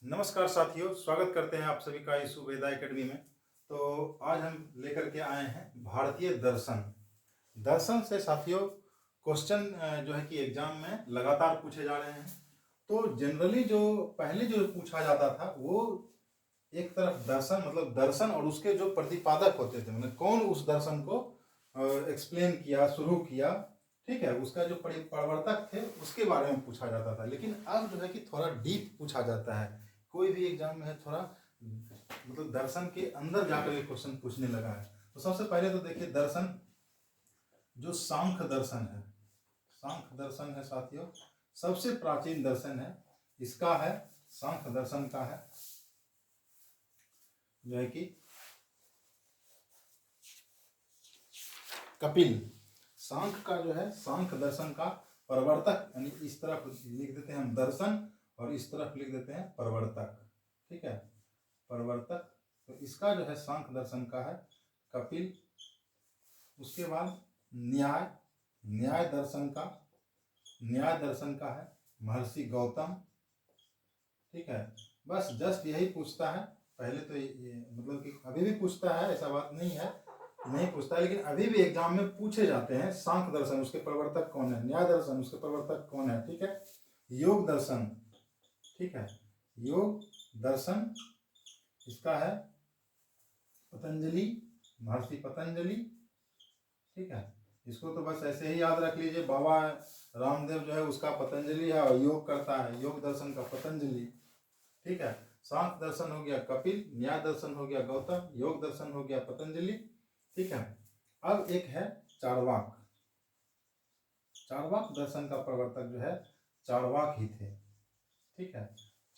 नमस्कार साथियों, स्वागत करते हैं आप सभी का इस वेदा एकेडमी में। तो आज हम लेकर के आए हैं भारतीय दर्शन। दर्शन से साथियों क्वेश्चन जो है कि एग्जाम में लगातार पूछे जा रहे हैं। तो जनरली जो पहले जो पूछा जाता था वो एक तरफ दर्शन मतलब दर्शन और उसके जो प्रतिपादक होते थे, मतलब कौन उस दर्शन को एक्सप्लेन किया, शुरू किया, ठीक है, उसका जो प्रवर्तक थे उसके बारे में पूछा जाता था। लेकिन अब जो है कि थोड़ा डीप पूछा जाता है। कोई भी एग्जाम में है थोड़ा मतलब दर्शन के अंदर जाकर के क्वेश्चन पूछने लगा है। तो सबसे पहले तो देखिए दर्शन, जो सांख्य दर्शन है, सांख्य दर्शन है साथियों, सबसे प्राचीन दर्शन है। इसका है सांख्य दर्शन का है जो है कि कपिल। सांख्य का जो है सांख्य दर्शन का प्रवर्तक, यानी इस तरफ लिख देते हैं हम दर्शन और इस तरफ लिख देते हैं प्रवर्तक, ठीक है, प्रवर्तक। तो इसका जो है सांख्य दर्शन का है कपिल। उसके बाद न्याय, न्याय दर्शन का, न्याय दर्शन का है महर्षि गौतम, ठीक है। बस जस्ट यही पूछता है। पहले तो ये मतलब कि अभी भी पूछता है, ऐसा बात नहीं है नहीं पूछता है, लेकिन अभी भी एग्जाम में पूछे जाते हैं। सांख्य दर्शन उसके प्रवर्तक कौन है, न्याय दर्शन उसके प्रवर्तक कौन है, ठीक है। योग दर्शन, ठीक है, योग दर्शन इसका है पतंजलि, महर्षि पतंजलि, ठीक है। इसको तो बस ऐसे ही याद रख लीजिए, बाबा रामदेव जो है उसका पतंजलि है और योग करता है, योग दर्शन का पतंजलि, ठीक है। सांख्य दर्शन हो गया कपिल, न्याय दर्शन हो गया गौतम, योग दर्शन हो गया पतंजलि, ठीक है। अब एक है चार्वाक। चार्वाक दर्शन का प्रवर्तक जो है चार्वाक ही थे, ठीक है।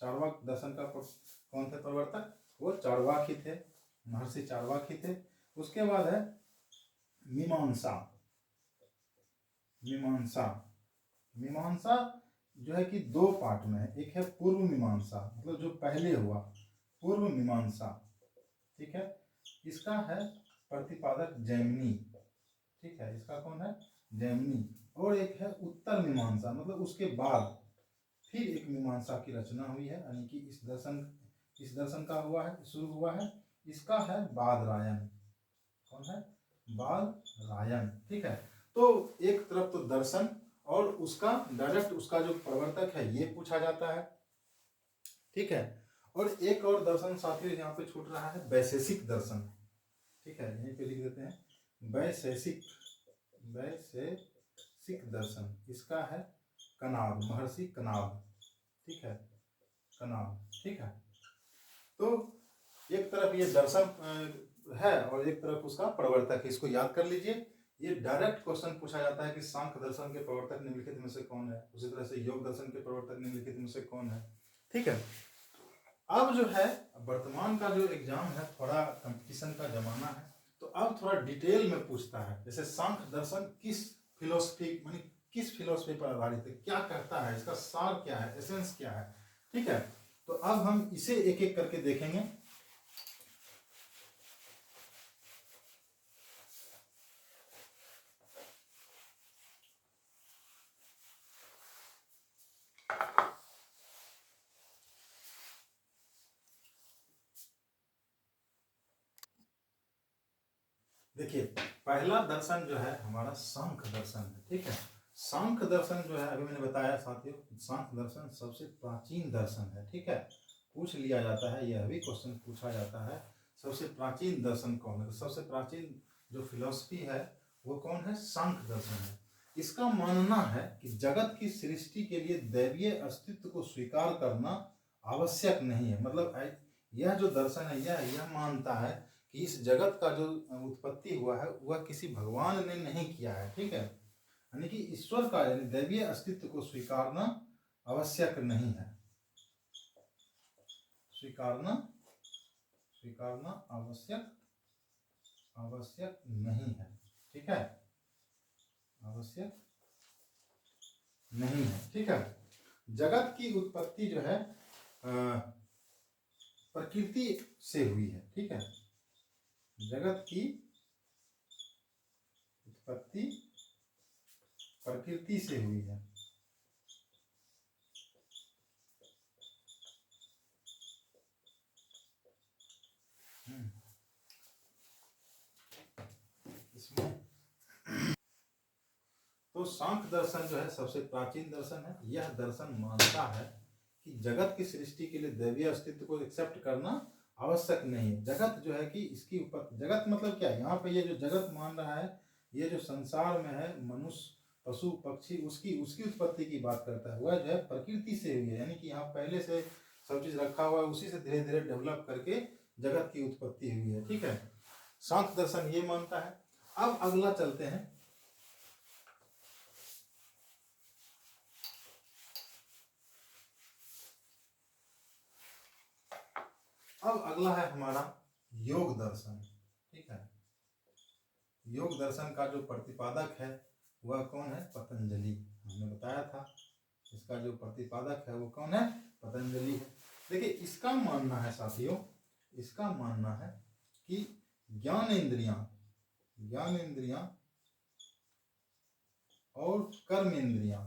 चार्वाक दर्शन का कौन थे प्रवर्तक, वो चार्वाक ही थे, महर्षि चार्वाक ही थे। उसके बाद है मीमांसा। मीमांसा, मीमांसा जो है कि दो पार्ट में है। एक है पूर्व मीमांसा, मतलब जो पहले हुआ, पूर्व मीमांसा, ठीक है। इसका है प्रतिपादक जैमिनी, ठीक है, इसका कौन है, जैमिनी। और एक है उत्तर मीमांसा, मतलब उसके बाद फिर एक मीमांसा की रचना हुई है, यानी कि इस दर्शन का हुआ है, शुरू हुआ है। इसका है बादरायण। कौन है, बादरायण, ठीक है। तो एक तरफ तो दर्शन और उसका डायरेक्ट उसका जो प्रवर्तक है ये पूछा जाता है, ठीक है। और एक और दर्शन साथियों यहाँ पे छूट रहा है, वैशेषिक दर्शन, ठीक है, यहीं पे लिख देते हैं वैशेषिक, वैशेषिक दर्शन। इसका है कनाब, महर्षि कनाब, ठीक है, कनाब, ठीक है। तो एक तरफ ये दर्शन है और एक तरफ उसका प्रवर्तक है, इसको याद कर लीजिए। ये डायरेक्ट क्वेश्चन पूछा जाता है कि सांख्य दर्शन के प्रवर्तक निम्नलिखित में से कौन है। उसी तरह से योग दर्शन के प्रवर्तक निम्नलिखित में से कौन है, ठीक है। अब जो है वर्तमान का जो एग्जाम है, थोड़ा कंपटीशन का जमाना है, तो अब थोड़ा डिटेल में पूछता है। जैसे सांख्य दर्शन किस फिलोसफी, मानी किस फिलोसफी पर आधारित है, क्या कहता है, इसका सार क्या है, एसेंस क्या है, ठीक है। तो अब हम इसे एक एक करके देखेंगे। देखिए पहला दर्शन जो है हमारा सांख्य दर्शन है, ठीक है। सांख्य दर्शन जो है अभी मैंने बताया साथियों, सांख्य दर्शन सबसे प्राचीन दर्शन है, ठीक है। पूछ लिया जाता है, यह भी क्वेश्चन पूछा जाता है, सबसे प्राचीन दर्शन कौन है। तो सबसे प्राचीन जो फिलोसफी है वो कौन है, सांख्य दर्शन है। इसका मानना है कि जगत की सृष्टि के लिए दैवीय अस्तित्व को स्वीकार करना आवश्यक नहीं है। मतलब यह जो दर्शन है यह मानता है कि इस जगत का जो उत्पत्ति हुआ है वह किसी भगवान ने नहीं किया है, ठीक है। यानी कि ईश्वर का यानी दैवीय अस्तित्व को स्वीकारना आवश्यक नहीं है, स्वीकारना स्वीकारना आवश्यक आवश्यक नहीं है, ठीक है, आवश्यक नहीं है, ठीक है। जगत की उत्पत्ति जो है प्रकृति से हुई है, ठीक है। जगत की उत्पत्ति प्रकृति से हुई है, तो सांख्य दर्शन जो है सबसे प्राचीन दर्शन है। यह दर्शन मानता है कि जगत की सृष्टि के लिए दैवीय अस्तित्व को एक्सेप्ट करना आवश्यक नहीं है। जगत जो है कि इसकी उत्पत्ति, जगत मतलब क्या है, यहाँ पे ये जो जगत मान रहा है, ये जो संसार में है, मनुष्य पशु पक्षी, उसकी उत्पत्ति की बात करता है। वह जो है प्रकृति से हुई है, यानी कि यहाँ पहले से सब चीज रखा हुआ है, उसी से धीरे धीरे डेवलप करके जगत की उत्पत्ति हुई है। ठीक है, सांख्य दर्शन ये मानता है। अब अगला चलते हैं, अब अगला है हमारा योग दर्शन। ठीक है, योग दर्शन का जो प्रतिपादक है वह कौन है? पतंजलि। हमने बताया था इसका जो प्रतिपादक है वो कौन है? पतंजलि है। देखिए इसका मानना है साथियों, इसका मानना है कि ज्ञानेंद्रियां और कर्मेंद्रियां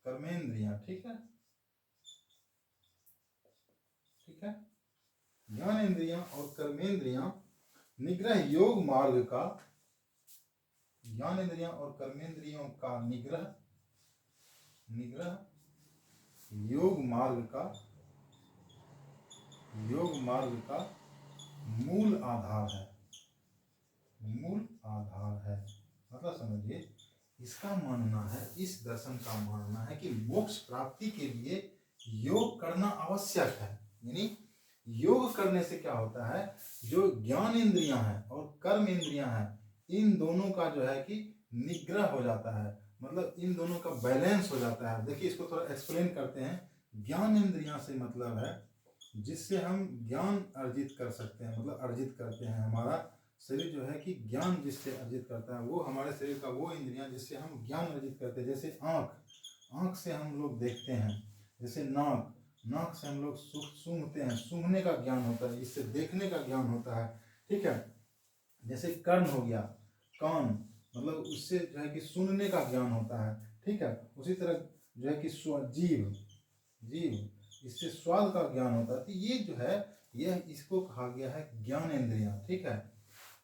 कर्मेंद्रियां, ठीक है, ज्ञानेंद्रियां और कर्मेंद्रियां निग्रह योग मार्ग का, ज्ञानेंद्रियां और कर्मेंद्रियों का निग्रह योग मार्ग का मूल आधार है। मतलब समझिए, इसका मानना है, इस दर्शन का मानना है कि मोक्ष प्राप्ति के लिए योग करना आवश्यक है। यानी योग करने से क्या होता है, जो ज्ञान इंद्रियां हैं और कर्म इंद्रियां हैं, इन दोनों का जो है कि निग्रह हो जाता है, मतलब इन दोनों का बैलेंस हो जाता है। देखिए इसको थोड़ा एक्सप्लेन करते हैं। ज्ञान इंद्रियां से मतलब है जिससे हम ज्ञान अर्जित कर सकते हैं, मतलब अर्जित करते हैं। हमारा शरीर जो है कि ज्ञान जिससे अर्जित करता है, वो हमारे शरीर का वो इंद्रियां जिससे हम ज्ञान अर्जित करते हैं। जैसे आँख से हम लोग देखते हैं, जैसे नाक से हम लोग सूंघते हैं, सूंघने का ज्ञान होता है, इससे देखने का ज्ञान होता है। ठीक है, जैसे कर्ण हो गया, कान, मतलब उससे जो है कि सुनने का ज्ञान होता है। ठीक है, उसी तरह जो है कि जीव, इससे स्वाद का ज्ञान होता है। तो ये जो है, यह इसको कहा गया है ज्ञान इंद्रियां। ठीक है,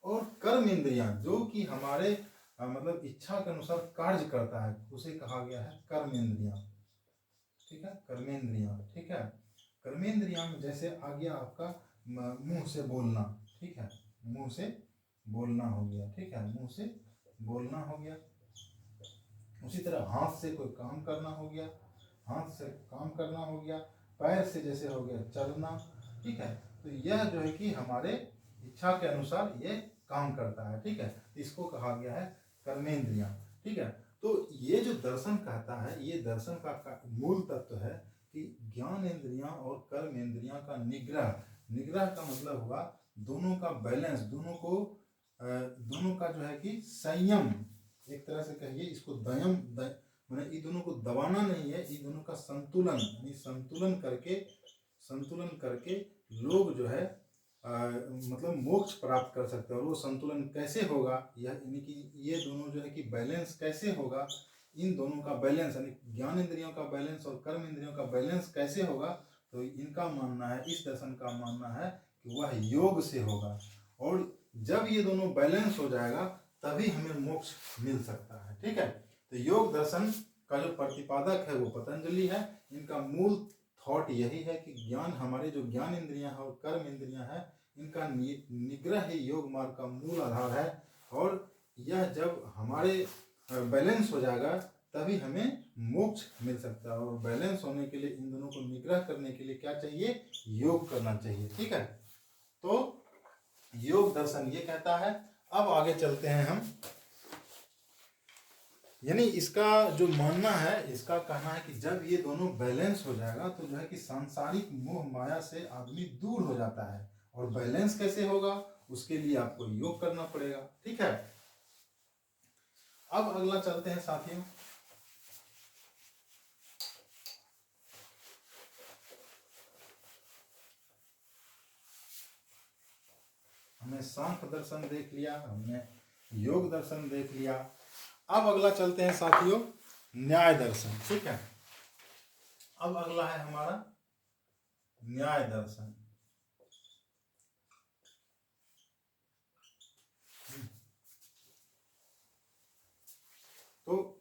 और कर्म इंद्रियां जो कि हमारे मतलब इच्छा के अनुसार कार्य करता है, उसे कहा गया है कर्म इंद्रियां। ठीक है, कर्मेंद्रियां। ठीक है, कर्मेंद्रियां में जैसे आ गया आपका मुंह से बोलना। ठीक है, मुंह से बोलना हो गया। ठीक है, मुंह से बोलना हो गया। उसी तरह हाथ से कोई काम करना हो गया, पैर से जैसे हो गया चलना। ठीक है, तो यह जो है कि हमारे इच्छा के अनुसार ये काम करता है। ठीक है, इसको कहा गया है कर्मेंद्रियां। ठीक है, तो ये जो दर्शन कहता है, ये दर्शन का मूल तत्व है कि ज्ञान इंद्रियां और कर्म इंद्रियां का निग्रह का मतलब हुआ दोनों का बैलेंस, दोनों का जो है कि संयम, एक तरह से कहिए इसको मैंने इन दोनों को दबाना नहीं है, इन दोनों का संतुलन, यानी संतुलन करके लोग जो है मतलब मोक्ष प्राप्त कर सकते हैं। और वो संतुलन कैसे होगा, यह यानी कि ये दोनों जो है कि बैलेंस कैसे होगा, इन दोनों का बैलेंस, यानी ज्ञान इंद्रियों का बैलेंस और कर्म इंद्रियों का बैलेंस कैसे होगा, तो इनका मानना है, इस दर्शन का मानना है कि वह योग से होगा। और जब ये दोनों बैलेंस हो जाएगा तभी हमें मोक्ष मिल सकता है। ठीक है, तो योग दर्शन का जो प्रतिपादक है वो पतंजलि है। इनका मूल थॉट यही है कि ज्ञान, हमारे जो ज्ञान इंद्रियां हैं और कर्म इंद्रियां हैं, इनका निग्रह ही योग मार्ग का मूल आधार है। और यह जब हमारे बैलेंस हो जाएगा तभी हमें मोक्ष मिल सकता है। और बैलेंस होने के लिए, इन दोनों को निग्रह करने के लिए क्या चाहिए? योग करना चाहिए। ठीक है, तो योग दर्शन ये कहता है। अब आगे चलते हैं हम, यानी इसका जो मानना है, इसका कहना है कि जब ये दोनों बैलेंस हो जाएगा तो जो है कि सांसारिक मोह माया से आदमी दूर हो जाता है। और बैलेंस कैसे होगा, उसके लिए आपको योग करना पड़ेगा। ठीक है, अब अगला चलते हैं साथियों, हमने सांख्य दर्शन देख लिया, हमने योग दर्शन देख लिया। अब अगला चलते हैं साथियों न्याय दर्शन। ठीक है, अब अगला है हमारा न्याय दर्शन। तो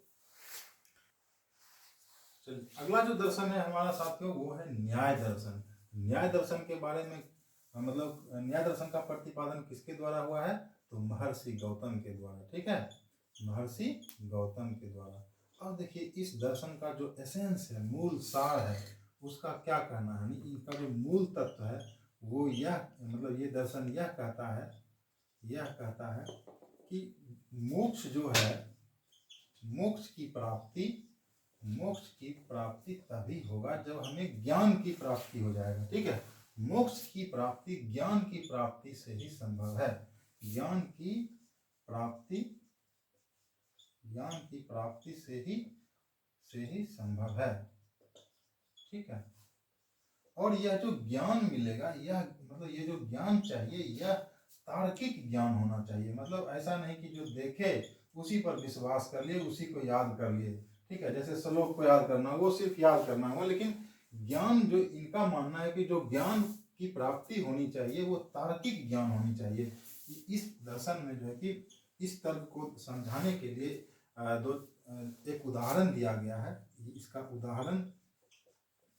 चलिए अगला जो दर्शन है हमारा साथियों वो है न्याय दर्शन। न्याय दर्शन के बारे में मतलब न्याय दर्शन का प्रतिपादन किसके द्वारा हुआ है, तो महर्षि गौतम के द्वारा। ठीक है, महर्षि गौतम के द्वारा। अब देखिए इस दर्शन का जो एसेंस है, मूल सार है, उसका क्या कहना है, इनका जो मूल तत्व है वो यह मतलब ये दर्शन यह कहता है कि मोक्ष जो है, मोक्ष की प्राप्ति तभी होगा जब हमें ज्ञान की प्राप्ति हो जाएगा। ठीक है, मोक्ष की प्राप्ति ज्ञान की प्राप्ति से ही संभव है। ज्ञान की प्राप्ति से ही संभव है। ठीक है, और यह जो ज्ञान मिलेगा, यह मतलब ये जो ज्ञान चाहिए यह तार्किक ज्ञान होना चाहिए। मतलब ऐसा नहीं कि जो देखे उसी पर विश्वास कर लिए, उसी को याद कर लिए। ठीक है, जैसे श्लोक को याद करना, वो सिर्फ याद करना हुआ, लेकिन ज्ञान जो इनका मानना है कि जो ज्ञान की प्राप्ति होनी चाहिए वो तार्किक ज्ञान होनी चाहिए। इस दर्शन में जो है कि इस तर्क को समझाने के लिए एक उदाहरण दिया गया है। इसका उदाहरण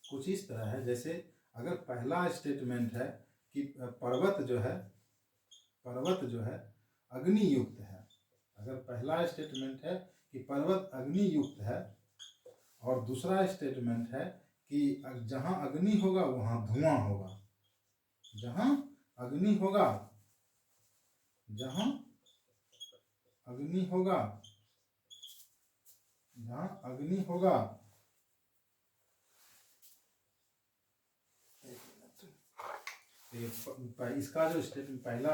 कुछ इस तरह है, जैसे अगर पहला स्टेटमेंट है कि पर्वत जो है अग्नि युक्त है, अगर पहला स्टेटमेंट है कि पर्वत अग्नि युक्त है, और दूसरा स्टेटमेंट है कि जहाँ अग्नि होगा वहाँ धुआं होगा, जहाँ अग्नि होगा इसका जो स्टेटमेंट पहला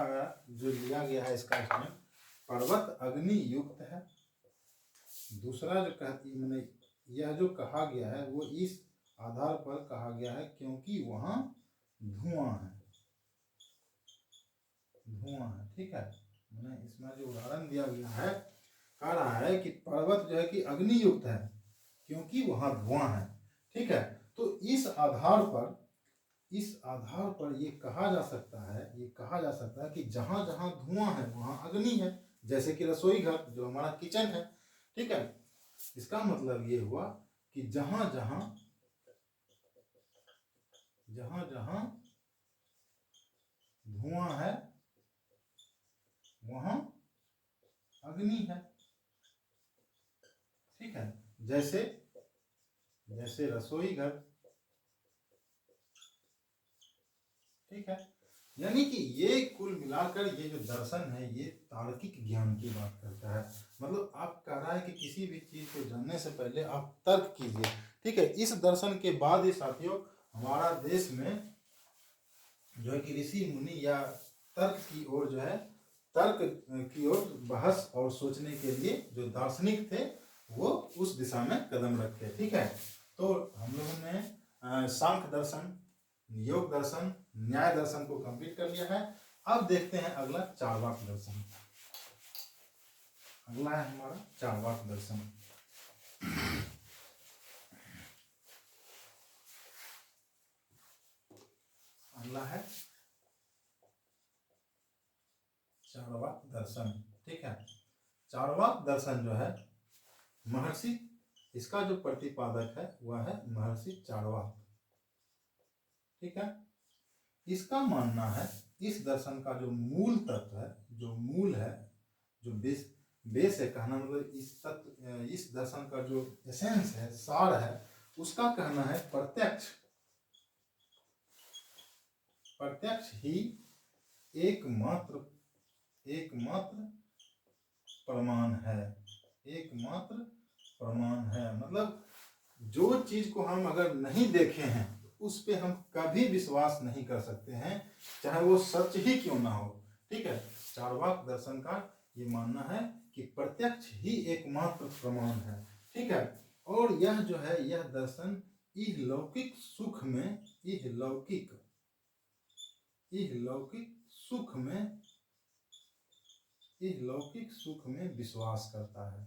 जो लिया गया है, इसका स्टेटमेंट पर्वत अग्नि युक्त है। दूसरा जो मैंने यह जो कहा गया है वो इस आधार पर कहा गया है क्योंकि वहाँ धुआं है। ठीक है, मैंने इसमें जो उदाहरण दिया गया है कह रहा है कि पर्वत जो है कि अग्नि युक्त है क्योंकि वहाँ धुआं है। ठीक है, तो इस आधार पर ये कहा जा सकता है कि जहाँ जहाँ धुआं है वहाँ अग्नि है, जैसे कि रसोई घर जो हमारा किचन है। ठीक है, इसका मतलब ये हुआ कि जहाँ जहाँ धुआं है वहाँ अग्नि है। ठीक है, जैसे रसोई घर। ठीक है, यानी कि ये कुल मिलाकर ये जो दर्शन है ये तार्किक ज्ञान की बात करता है। मतलब आप कह रहा है कि किसी भी चीज को जानने से पहले आप तर्क कीजिए। ठीक है, इस दर्शन के बाद ही साथियों हमारा देश में जो है कि ऋषि मुनि या तर्क की ओर जो है, तर्क की ओर बहस और सोचने के लिए जो दार्शनिक थे वो उस दिशा में कदम रखे। ठीक है, तो हम लोगों ने सांख्य दर्शन, योग दर्शन, न्याय दर्शन को कंप्लीट कर लिया है। अब देखते हैं अगला चार्वाक दर्शन। अगला है हमारा चार्वाक दर्शन। अगला है चार्वाक दर्शन। ठीक है, चार्वाक दर्शन जो है महर्षि, इसका जो प्रतिपादक है वह है महर्षि चार्वाक। ठीक है, इसका मानना है इस दर्शन का जो मूल तत्व है, जो मूल है, जो बेस है, कहना मतलब इस दर्शन का जो एसेंस है, सार है, उसका कहना है प्रत्यक्ष ही एकमात्र प्रमाण है। मतलब जो चीज को हम अगर नहीं देखे हैं उस पे हम कभी विश्वास नहीं कर सकते हैं, चाहे वो सच ही क्यों ना हो। ठीक है, चार्वाक दर्शन का ये मानना है कि प्रत्यक्ष ही एकमात्र प्रमाण है। ठीक है, और यह जो है यह दर्शन इहलौकिक सुख में विश्वास करता है।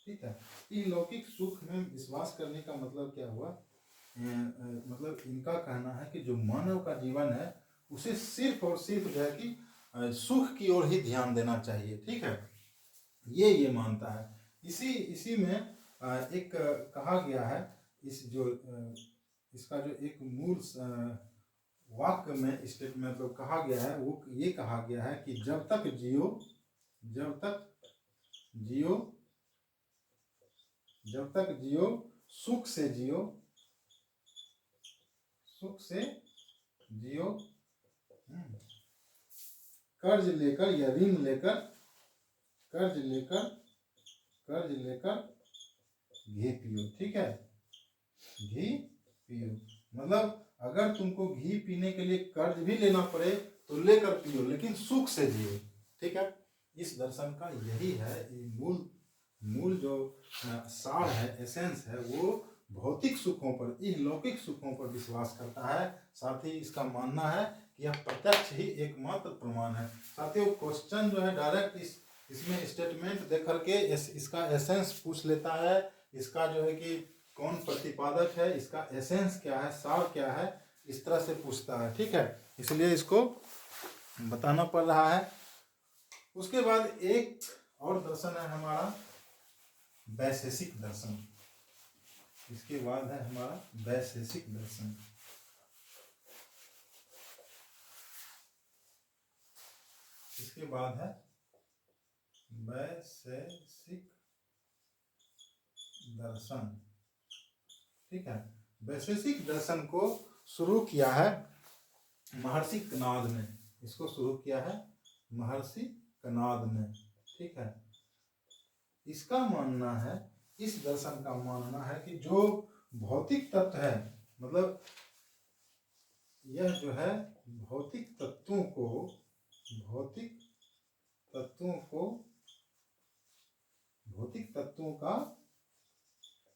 ठीक है, इहलौकिक सुख में विश्वास करने का मतलब क्या हुआ, मतलब इनका कहना है कि जो मानव का जीवन है उसे सिर्फ और सिर्फ जो है कि सुख की ओर ही ध्यान देना चाहिए। ठीक है, ये मानता है। इसी में एक कहा गया है, इसका जो एक मूल वाक्य में स्टेटमेंट मतलब कहा गया है, वो ये कहा गया है कि जब तक जियो सुख से जियो, कर्ज लेकर या ऋण लेकर, कर्ज लेकर घी पियो। ठीक है, घी पियो मतलब अगर तुमको घी पीने के लिए कर्ज भी लेना पड़े तो लेकर पियो, लेकिन सुख से जियो। ठीक है, इस दर्शन का यही है, मूल जो सार है, एसेंस है, वो भौतिक सुखों पर, इहलौकिक सुखों पर विश्वास करता है। साथ ही इसका मानना है कि यह प्रत्यक्ष ही एकमात्र प्रमाण है। साथियों, क्वेश्चन जो है डायरेक्ट इसमें स्टेटमेंट देख करके इसका एसेंस पूछ लेता है, इसका जो है कि कौन प्रतिपादक है, इसका एसेंस क्या है, सार क्या है, इस तरह से पूछता है। ठीक है, इसलिए इसको बताना पड़ रहा है। उसके बाद एक और दर्शन है हमारा वैशेषिक दर्शन। इसके बाद है हमारा वैशेषिक दर्शन। इसके बाद है वैशेषिक दर्शन। ठीक है, वैशेषिक दर्शन को शुरू किया है महर्षि कणाद ने। इसको शुरू किया है महर्षि कणाद ने। ठीक है, इसका मानना है, इस दर्शन का मानना है कि जो भौतिक तत्व है, मतलब यह जो है भौतिक तत्वों का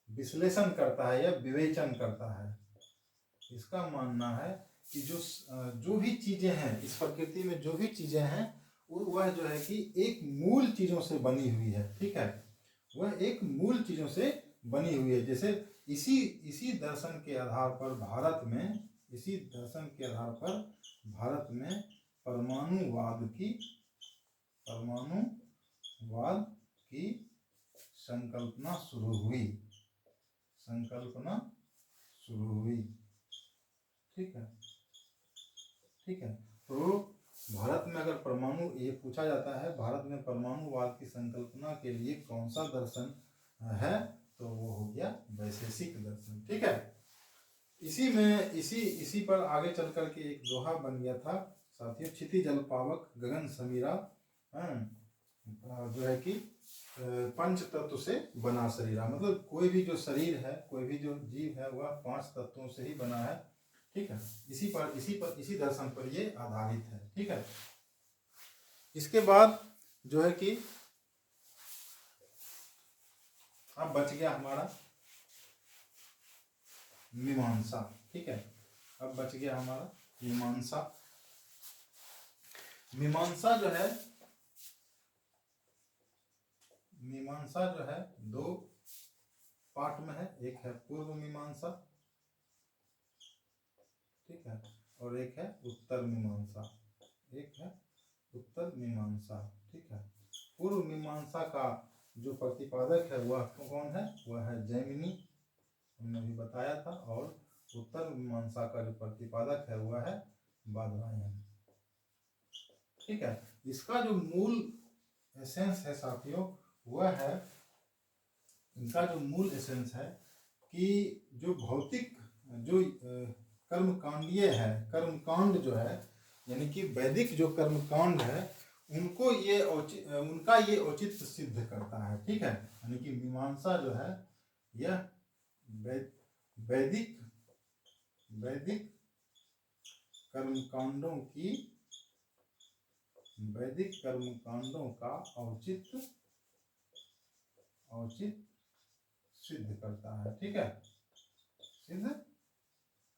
विश्लेषण करता है या विवेचन करता है। इसका मानना है कि जो भी चीजें हैं इस प्रकृति में, जो भी चीजें हैं वह जो है कि एक मूल चीजों से बनी हुई है। ठीक है, वह एक मूल चीजों से बनी हुई है। जैसे इसी दर्शन के आधार पर भारत में परमाणुवाद की संकल्पना शुरू हुई। ठीक है, तो भारत में अगर परमाणु, ये पूछा जाता है भारत में परमाणुवाद की संकल्पना के लिए कौन सा दर्शन है, तो वो हो गया वैशेषिक दर्शन। ठीक है, इसी पर आगे चल करके एक दोहा बन गया था साथियों, क्षिति जल पावक गगन समीरा, जो है कि पंच तत्व से बना शरीरा, मतलब कोई भी जो शरीर है, कोई भी जो जीव है, वह 5 तत्वों से ही बना है। ठीक है, इसी दर्शन पर ये आधारित है। ठीक है, इसके बाद जो है कि अब बच गया हमारा मीमांसा। ठीक है, अब बच गया हमारा मीमांसा। मीमांसा जो है 2 पार्ट में है। एक है पूर्व मीमांसा, ठीक है, और एक है उत्तर मीमांसा। ठीक है, पूर्व मीमांसा का जो प्रतिपादक है वह कौन है, वह है जैमिनी, हमने भी बताया था। और उत्तर मीमांसा का जो प्रतिपादक है वह है बादरायण। ठीक है, इसका जो मूल एसेंस है साथियों, वह है, इनका जो मूल एसेंस है कि जो भौतिक जो कर्मकांडीय है, कर्मकांड जो है, यानी कि वैदिक जो कर्मकांड है, उनका ये औचित्य सिद्ध करता है। ठीक है, यानी कि मीमांसा जो है यह वैदिक कर्मकांडों का औचित्य सिद्ध करता है। ठीक है, सिद्ध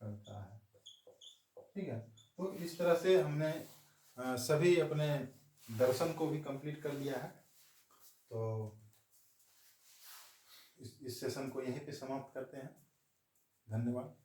करता है। ठीक है, तो इस तरह से हमने सभी अपने दर्शन को भी कंप्लीट कर लिया है। तो इस सेशन को यहीं पे समाप्त करते हैं। धन्यवाद।